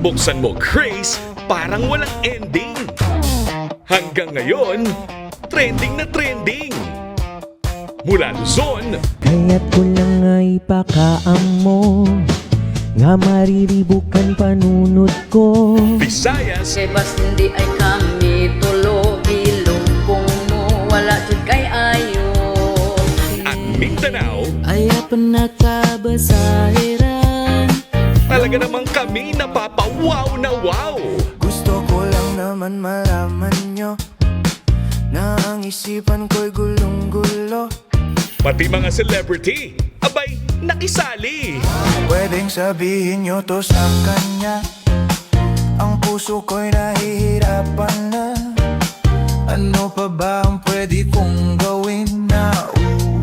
buksan mo, Grace, parang walang ending. Hanggang ngayon, trending na trending. Mula Luzon, Kaya't ko lang ay pakaamo nga mariribukan panunod ko. Visayas, Kay bas hindi ay kami tulo Bilumpong mo wala jud kay ayo. at Mindanao, Ay panakabasahiran. talaga namang kami napapawaw na wow. Gusto ko lang naman malaman nyo na ang isipan ko'y gulong-gulo. Pati mga celebrity, abay, nakisali. Pwedeng sabihin nyo to sa kanya, ang puso ko'y nahihirapan na. Ano pa ba ang pwede kong gawin na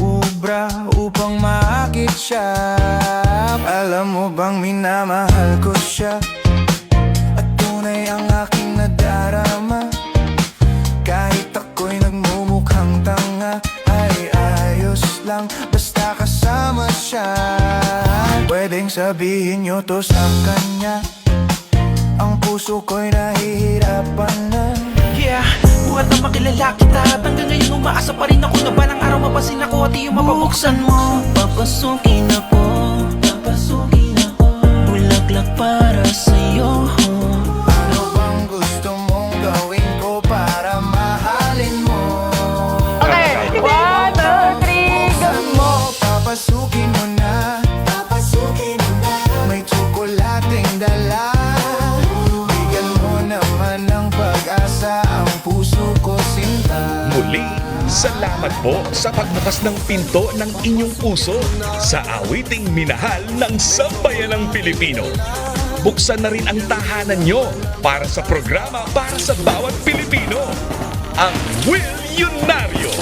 uubra upang maakit siya? Alam mo bang minamahal ko siya at tunay ang aking nadarama. Kahit ako'y nagmumukhang tanga, ay ayos lang basta kasama siya. Pwedeng sabihin nyo to sa kanya, ang puso ko'y nahihirapan na. Yeah, buhat na makilala kita at hanggang ngayon umaasa pa rin ako na balang araw mapasin ako at iyong mapabuksan mo. Papasukin ako, bulaklak para sa'yo. Ano bang gusto mong gawin ko para mahalin mo? Okay, 1, 2, 3, go! Mo, papasukin mo na. May tsokolating dala. Bigyan mo naman ng pag-asa ang puso ko sinta. Muli, salamat po sa pagbukas ng pinto ng inyong puso sa awiting minahal ng sambayanang Pilipino. Buksan na rin ang tahanan nyo para sa programa para sa bawat Pilipino, ang Milyonaryo.